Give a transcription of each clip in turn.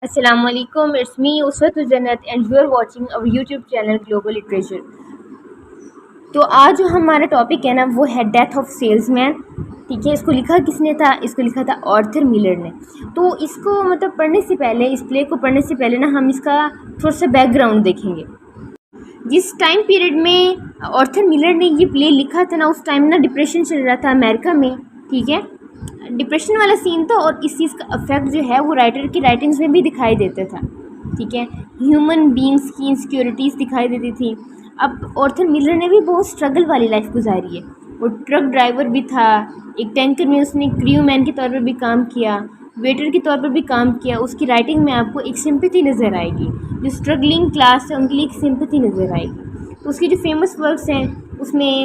السلام علیکم، it's me عصمت الجنت اینڈ یو آر واچنگ اور یوٹیوب چینل گلوبل لٹریچر۔ تو آج جو ہمارا ٹاپک ہے نا وہ ہے ڈیتھ آف سیلز مین۔ ٹھیک ہے، اس کو لکھا کس نے تھا؟ اس کو لکھا تھا آرتھر ملر نے۔ تو اس کو پڑھنے سے پہلے، اس پلے کو پڑھنے سے پہلے نا ہم اس کا تھوڑا سا بیک گراؤنڈ دیکھیں گے۔ جس ٹائم پیریڈ میں آرتھر ملر نے یہ پلے لکھا تھا نا، اس ٹائم نا ڈپریشن چل رہا تھا امریکہ میں۔ ٹھیک ہے، ڈپریشن والا سین تھا، اور اس چیز کا افیکٹ جو ہے وہ رائٹر کی رائٹنگز میں بھی دکھائی دیتا تھا۔ ٹھیک ہے، ہیومن بینگس کی انسیکیورٹیز دکھائی دیتی تھی۔ اب آرتھر ملر نے بھی بہت اسٹرگل والی لائف گزاری ہے۔ وہ ٹرک ڈرائیور بھی تھا، ایک ٹینکر میں اس نے کریو مین کے طور پر بھی کام کیا، ویٹر کے طور پر بھی کام کیا۔ اس کی رائٹنگ میں آپ کو ایک سمپتھی نظر آئے گی، جو اسٹرگلنگ کلاس ہے ان کے لیے ایک سمپتھی نظر آئے گی۔ تو اس کی جو فیمس ورکس ہیں اس میں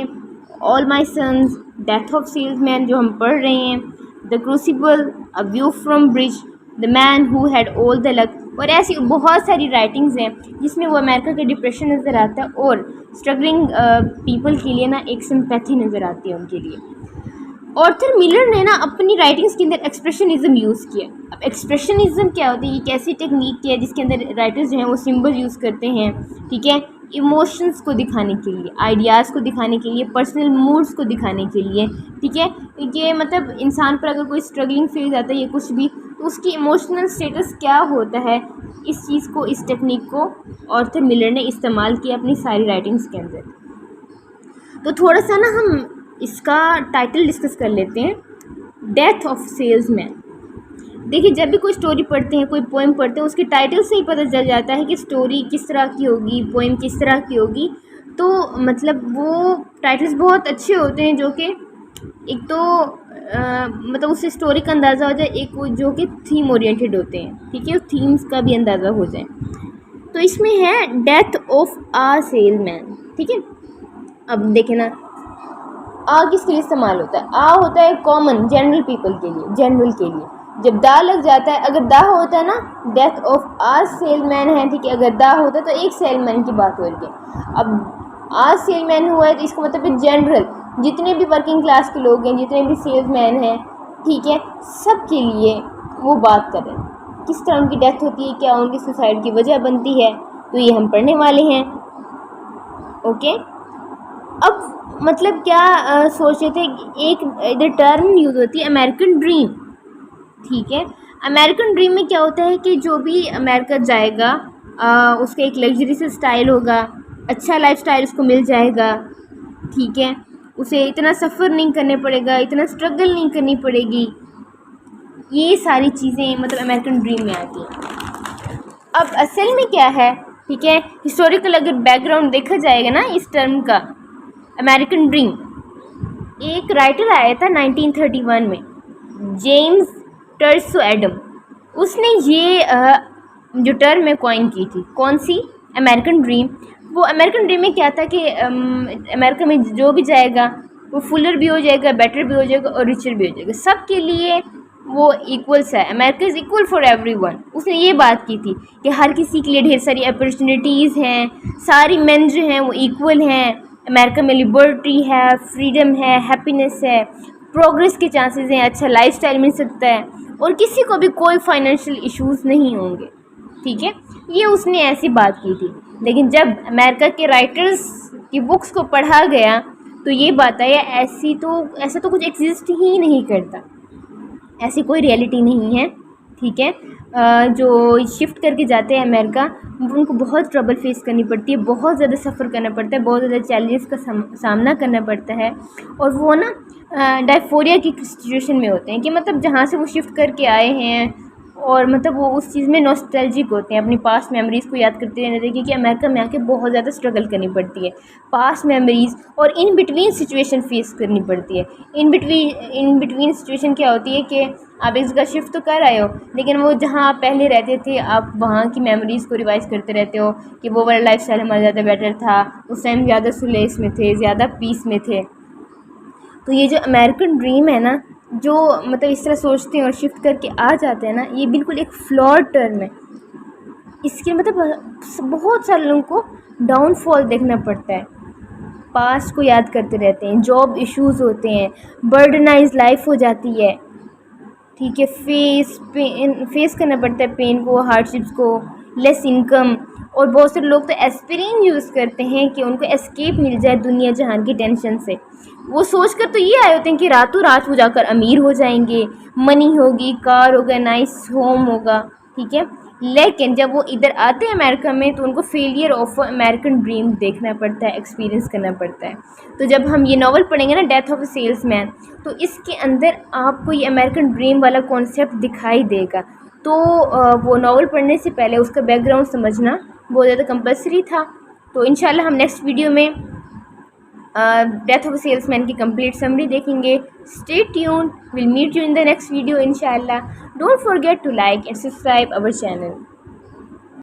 All My Sons, Death of Salesman جو ہم پڑھ رہے ہیں، The Crucible, A View from Bridge, The Man who had All the Luck, اور ایسی بہت ساری رائٹنگز ہیں جس میں وہ امریکہ کا ڈپریشن نظر آتا ہے، اور اسٹرگلنگ پیپل کے لیے نا ایک سمپیتھی نظر آتی ہے ان کے لیے۔ آرتھر ملر نے نا اپنی رائٹنگز کے اندر ایکسپریشنزم یوز کیا۔ اب ایکسپریشنزم کیا ہوتی ہے؟ یہ ایک ایسی ٹیکنیک ہے جس کے اندر رائٹرز جو ہیں وہ سمبل یوز کرتے ہیں، ٹھیک ہے، ایموشنز کو دکھانے کے لیے، آئیڈیاز کو دکھانے کے لیے، پرسنل موڈز کو دکھانے کے لیے۔ ٹھیک ہے، کہ انسان پر اگر کوئی اسٹرگلنگ فیز آتا ہے یا کچھ بھی، تو اس کی ایموشنل اسٹیٹس کیا ہوتا ہے، اس چیز کو، اس ٹیکنیک کو آرتھر ملر نے استعمال کیا اپنی ساری رائٹنگز کے اندر۔ تو تھوڑا سا نا ہم اس کا ٹائٹل ڈسکس کر لیتے ہیں، ڈیتھ آف سیلز مین۔ دیکھیے، جب بھی کوئی سٹوری پڑھتے ہیں، کوئی پوئم پڑھتے ہیں، اس کے ٹائٹل سے ہی پتہ چل جاتا ہے کہ سٹوری کس طرح کی ہوگی، پوئم کس طرح کی ہوگی۔ تو وہ ٹائٹلز بہت اچھے ہوتے ہیں، جو کہ ایک تو اس سے سٹوری کا اندازہ ہو جائے، ایک جو کہ تھیم اورینٹیڈ ہوتے ہیں، ٹھیک ہے، اس تھیمز کا بھی اندازہ ہو جائے۔ تو اس میں ہے ڈیتھ آف آ سیل مین۔ ٹھیک ہے، اب دیکھیں نا، آ کس کے لیے استعمال ہوتا ہے؟ آ ہوتا ہے کامن، جنرل پیپل کے لیے، جنرل کے لیے۔ جب دا لگ جاتا ہے، اگر دا ہوتا ہے نا، ڈیتھ آف آ سیل مین ہے، ٹھیک ہے، اگر دا ہوتا ہے تو ایک سیل مین کی بات ہو رہی ہے۔ اب آ سیل مین ہوا ہے تو اس کا مطلب ہے جنرل، جتنے بھی ورکنگ کلاس کے لوگ ہیں، جتنے بھی سیلز مین ہیں، ٹھیک ہے، سب کے لیے وہ بات کر رہے ہیں۔ کس طرح ان کی ڈیتھ ہوتی ہے، کیا ان کی سوسائڈ کی وجہ بنتی ہے، تو یہ ہم پڑھنے والے ہیں۔ اوکے، اب کیا سوچے تھے، ایک ادھر ٹرم یوز ہوتی ہے امریکن ڈریم۔ ٹھیک ہے، امریکن ڈریم میں کیا ہوتا ہے کہ جو بھی امریکہ جائے گا، اس کا ایک لگژری سے اسٹائل ہوگا، اچھا لائف اسٹائل اس کو مل جائے گا، ٹھیک ہے، اسے اتنا سفر نہیں کرنے پڑے گا، اتنا اسٹرگل نہیں کرنی پڑے گی۔ یہ ساری چیزیں امریکن ڈریم میں آتی ہیں۔ اب اصل میں کیا ہے، ٹھیک ہے، ہسٹوریکل اگر بیک گراؤنڈ دیکھا جائے گا نا اس ٹرم کا، امریکن ڈریم، ایک رائٹر آیا تھا 1931 میں، جیمز ٹرسو ایڈم۔ اس نے یہ جو ٹرم ہے کوائن کی تھی، کون سی؟ American dream. وہ امریکن ڈریم میں کیا تھا کہ امریکہ میں جو بھی جائے گا وہ فلر بھی ہو جائے گا، بیٹر بھی ہو جائے گا، اور ریچر بھی ہو جائے گا، سب کے لیے وہ ایکولس ہے، America is equal for everyone. اس نے یہ بات کی تھی کہ ہر کسی کے لیے ڈھیر ساری اپرچونیٹیز ہیں، ساری مین جو ہیں وہ ایکول ہیں، امریکہ میں لبرٹی ہے، فریڈم ہے، ہیپینس ہے، پروگریس کے چانسز ہیں، اچھا لائف سٹائل مل سکتا ہے، اور کسی کو بھی کوئی فائنینشیل ایشوز نہیں ہوں گے۔ ٹھیک ہے، یہ اس نے ایسی بات کی تھی۔ لیکن جب امریکہ کے رائٹرز کی بکس کو پڑھا گیا تو یہ بات آیا، ایسا تو کچھ ایگزسٹ ہی نہیں کرتا، ایسی کوئی ریئلٹی نہیں ہے۔ ٹھیک ہے، جو شفٹ کر کے جاتے ہیں امریکہ، ان کو بہت ٹربل فیس کرنی پڑتی ہے، بہت زیادہ سفر کرنا پڑتا ہے، بہت زیادہ چیلنجز کا سامنا کرنا پڑتا ہے، اور وہ نا ڈائفوریا کی سچویشن میں ہوتے ہیں کہ جہاں سے وہ شفٹ کر کے آئے ہیں، اور وہ اس چیز میں نوسٹیلجک ہوتے ہیں، اپنی پاسٹ میموریز کو یاد کرتے رہتے ہیں کہ امریکہ میں آ کے بہت زیادہ اسٹرگل کرنی پڑتی ہے، پاسٹ میموریز اور ان بٹوین سچویشن فیس کرنی پڑتی ہے۔ ان بٹوین سچویشن کیا ہوتی ہے کہ آپ ایک جگہ شفٹ تو کر آئے ہو، لیکن وہ جہاں آپ پہلے رہتے تھے، آپ وہاں کی میموریز کو ریوائز کرتے رہتے ہو کہ وہ والا لائف اسٹائل ہمارا زیادہ بیٹر تھا، اس ٹائم زیادہ سلیس میں تھے، زیادہ پیس میں تھے۔ تو یہ جو امریکن ڈریم ہے نا، جو اس طرح سوچتے ہیں اور شفٹ کر کے آ جاتے ہیں نا، یہ بالکل ایک فلاڈ ٹرم ہے۔ اس کے بہت سارے لوگوں کو ڈاؤن فال دیکھنا پڑتا ہے، پاسٹ کو یاد کرتے رہتے ہیں، جاب ایشوز ہوتے ہیں، برڈنائز لائف ہو جاتی ہے، ٹھیک ہے، فیس کرنا پڑتا ہے پین کو، ہارڈشپس کو، لیس انکم، اور بہت سے لوگ تو ایسپرین یوز کرتے ہیں کہ ان کو اسکیپ مل جائے دنیا جہان کی ٹینشن سے. وہ سوچ کر تو یہ آئے ہوتے ہیں کہ راتوں رات وہ جا کر امیر ہو جائیں گے، منی ہوگی، کار ہوگا، نائس ہوم ہوگا، ٹھیک ہے. لیکن جب وہ ادھر آتے ہیں امریکہ میں تو ان کو فیلئر آف امریکن ڈریم دیکھنا پڑتا ہے، ایکسپیرینس کرنا پڑتا ہے. تو جب ہم یہ ناول پڑھیں گے نا، ڈیتھ آف اے سیلس مین، تو اس کے اندر آپ کو یہ امریکن ڈریم والا کانسیپٹ دکھائی دے گا. تو وہ ناول پڑھنے سے پہلے اس کا بیک گراؤنڈ سمجھنا بہت زیادہ کمپلسری تھا. تو انشاءاللہ ہم نیکسٹ ویڈیو میں Death of a Salesman کی کمپلیٹ سمری دیکھیں گے. Stay tune, we'll meet you in the next video انشاءاللہ. Don't forget to like and subscribe our channel.